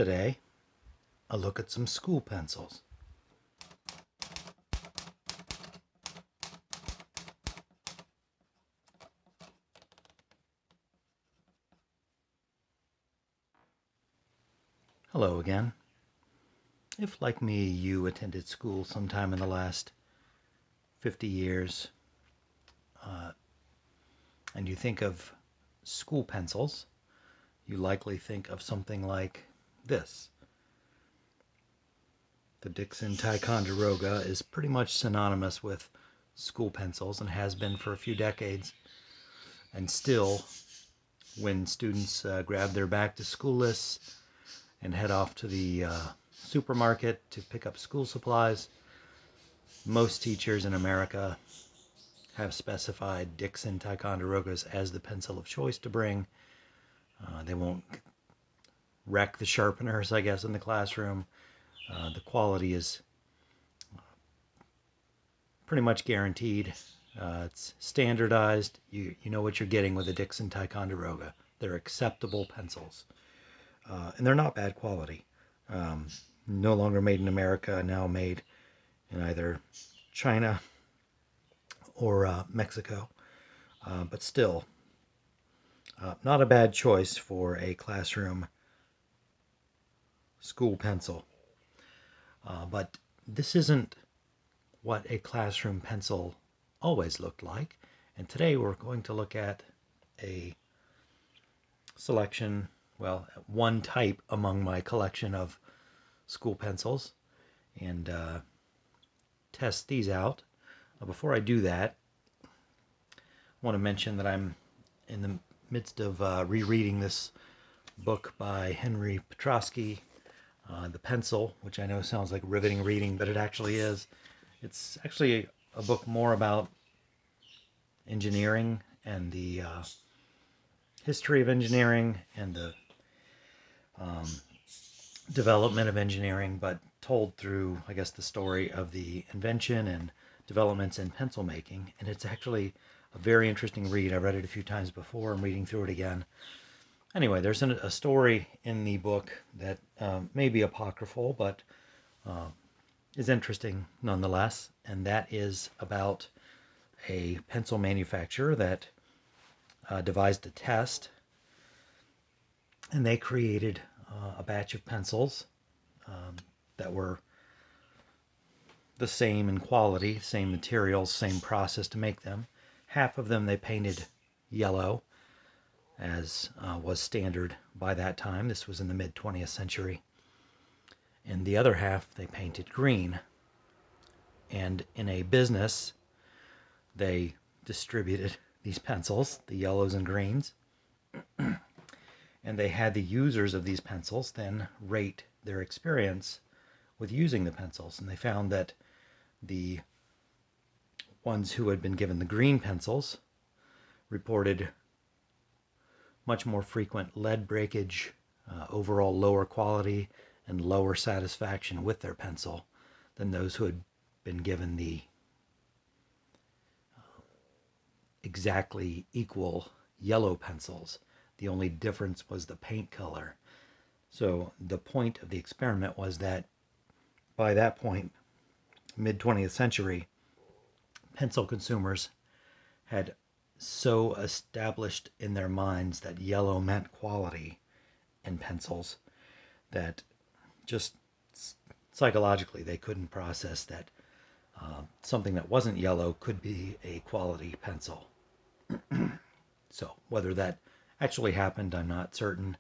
Today, a look at some school pencils. Hello again. If, like me, you attended school sometime in the last 50 years, and you think of school pencils, you likely think of something like this. The Dixon Ticonderoga is pretty much synonymous with school pencils and has been for a few decades. And still, when students grab their back to school lists and head off to the supermarket to pick up school supplies, most teachers in America have specified Dixon Ticonderogas as the pencil of choice to bring. They won't wreck the sharpeners, I guess, in the classroom. The quality is pretty much guaranteed. It's standardized. You know what you're getting with a Dixon Ticonderoga. They're acceptable pencils. And they're not bad quality. No longer made in America, now made in either China or Mexico. But still, not a bad choice for a classroom school pencil. But this isn't what a classroom pencil always looked like. And today we're going to look at a selection, well, one type among my collection of school pencils, and test these out. Before I do that, I want to mention that I'm in the midst of rereading this book by Henry Petroski, The Pencil, which I know sounds like riveting reading, but it actually is. It's actually a book more about engineering and the history of engineering and the development of engineering, but told through, I guess, the story of the invention and developments in pencil making. And it's actually a very interesting read. I read it a few times before. I'm reading through it again. Anyway, there's a story in the book that may be apocryphal, but is interesting nonetheless, and that is about a pencil manufacturer that devised a test, and they created a batch of pencils that were the same in quality, same materials, same process to make them. Half of them they painted yellow, as was standard by that time. This was in the mid-20th century. And the other half they painted green. And in a business, they distributed these pencils, the yellows and greens, and they had the users of these pencils then rate their experience with using the pencils. And they found that the ones who had been given the green pencils reported much more frequent lead breakage, overall lower quality, and lower satisfaction with their pencil than those who had been given the exactly equal yellow pencils. The only difference was the paint color. So the point of the experiment was that by that point, mid-20th century, pencil consumers had so established in their minds that yellow meant quality in pencils that just psychologically they couldn't process that something that wasn't yellow could be a quality pencil. So whether that actually happened, I'm not certain.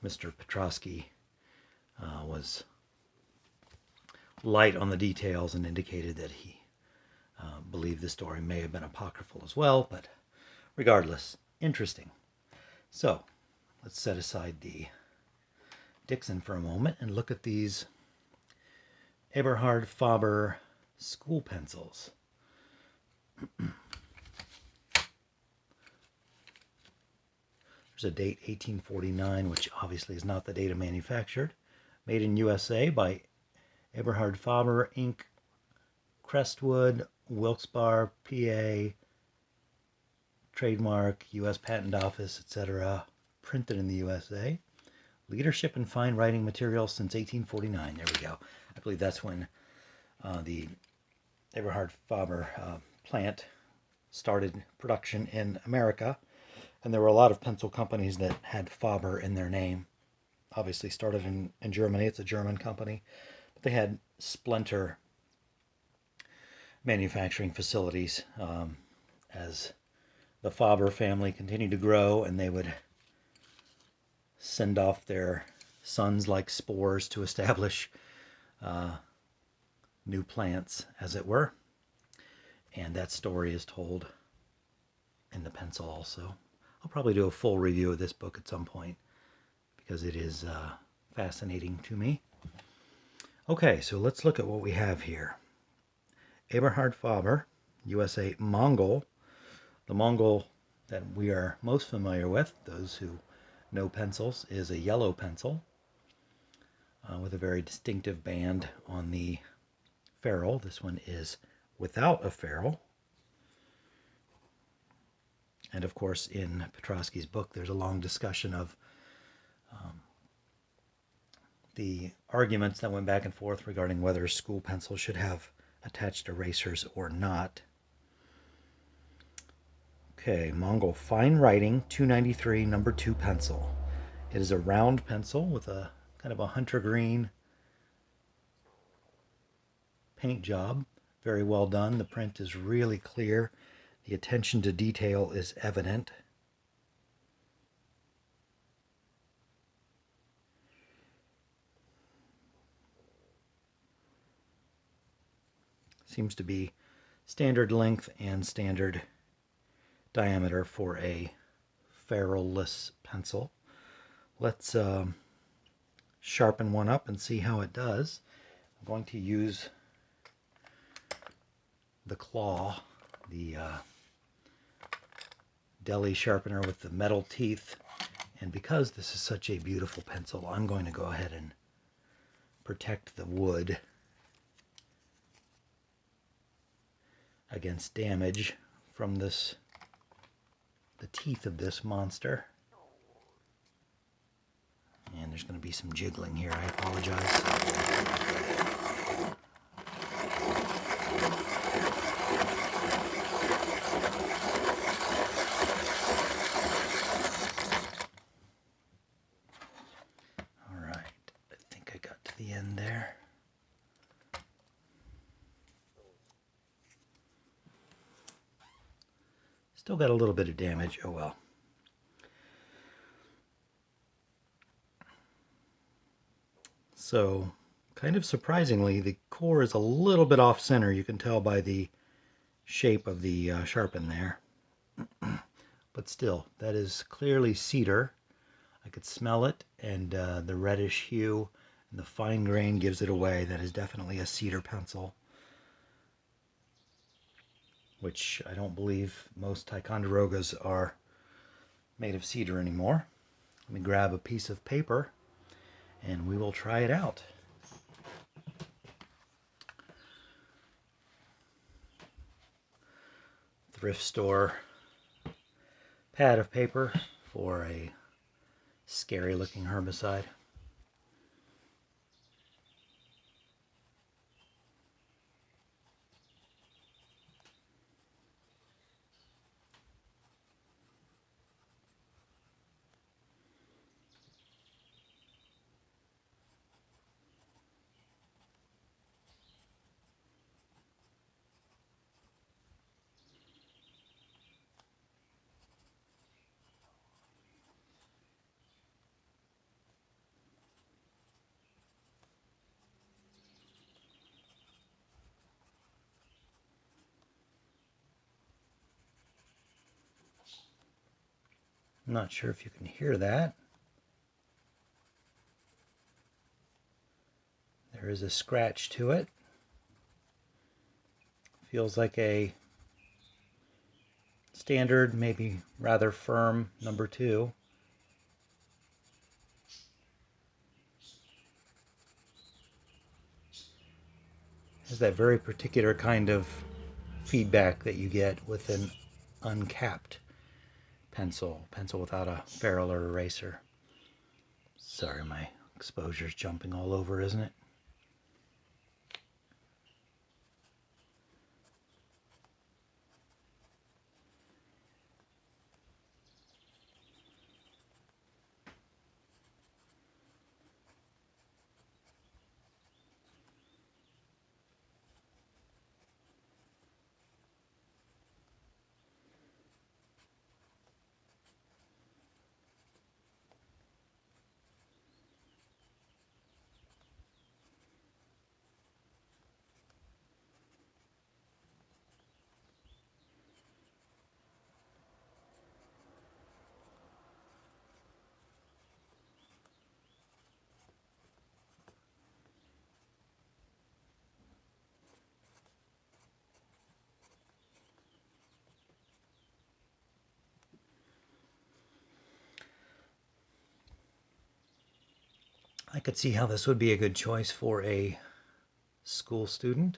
Mr. Petroski was light on the details and indicated that he believed the story may have been apocryphal as well, but regardless, interesting. So let's set aside the Dixon for a moment and look at these Eberhard Faber school pencils. There's a date 1849, which obviously is not the date of manufactured. Made in USA by Eberhard Faber, Inc., Crestwood, Wilkes-Barre, PA, trademark, U.S. Patent Office, etc. Printed in the USA. Leadership in Fine Writing Materials since 1849. There we go. I believe that's when the Eberhard Faber plant started production in America. And there were a lot of pencil companies that had Faber in their name. Obviously started in Germany. It's a German company. But they had splinter manufacturing facilities as the Faber family continued to grow, and they would send off their sons like spores to establish new plants, as it were. And that story is told in the pencil also. I'll probably do a full review of this book at some point because it is fascinating to me. Okay, so let's look at what we have here. Eberhard Faber, USA Mongol. The Mongol that we are most familiar with, those who know pencils, is a yellow pencil with a very distinctive band on the ferrule. This one is without a ferrule. And of course, in Petroski's book, there's a long discussion of the arguments that went back and forth regarding whether school pencils should have attached erasers or not. Okay, Mongol Fine Writing 293 number 2 pencil. It is a round pencil with a kind of a hunter green paint job. Very well done. The print is really clear. The attention to detail is evident. Seems to be standard length and standard diameter for a ferrule-less pencil. Let's sharpen one up and see how it does. I'm going to use the claw, the deli sharpener with the metal teeth, and because this is such a beautiful pencil, I'm going to go ahead and protect the wood against damage from the teeth of this monster. And there's going to be some jiggling here, I apologize. Alright, I think I got to the end there. Still got a little bit of damage, oh well. So, kind of surprisingly, the core is a little bit off center. You can tell by the shape of the sharpen there. But still, that is clearly cedar. I could smell it, and the reddish hue and the fine grain gives it away. That is definitely a cedar pencil, which I don't believe most Ticonderogas are made of cedar anymore. Let me grab a piece of paper and we will try it out. Thrift store pad of paper for a scary looking herbicide. I'm not sure if you can hear that. There is a scratch to it. Feels like a standard, maybe rather firm number 2. Has that very particular kind of feedback that you get with an uncapped pencil without a ferrule or eraser. Sorry, my exposure's jumping all over, isn't it? I could see how this would be a good choice for a school student.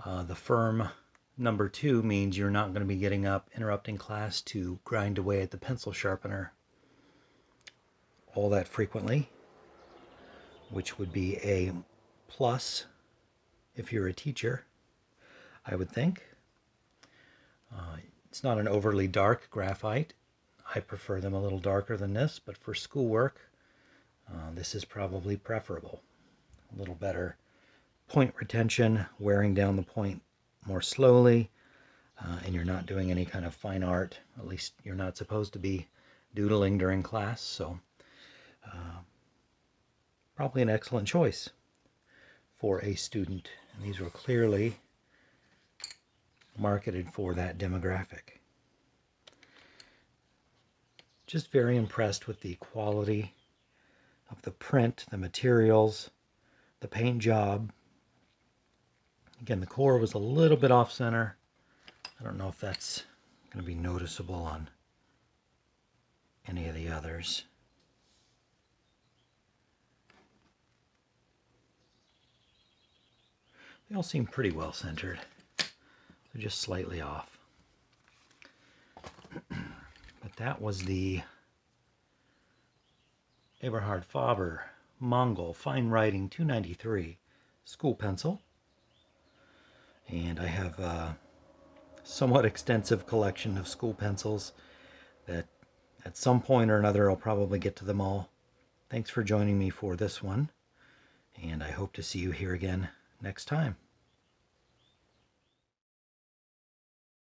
The firm number 2 means you're not going to be getting up, interrupting class to grind away at the pencil sharpener all that frequently, which would be a plus if you're a teacher, I would think. It's not an overly dark graphite. I prefer them a little darker than this, but for schoolwork, this is probably preferable. A little better point retention, wearing down the point more slowly, and you're not doing any kind of fine art. At least you're not supposed to be doodling during class, so probably an excellent choice for a student. And these were clearly marketed for that demographic. Just very impressed with the quality of the print, the materials, the paint job. Again, the core was a little bit off center. I don't know if that's going to be noticeable on any of the others. They all seem pretty well centered. They're just slightly off. But that was the Eberhard Faber Mongol Fine Writing 293 school pencil. And I have a somewhat extensive collection of school pencils that at some point or another I'll probably get to them all. Thanks for joining me for this one, and I hope to see you here again next time.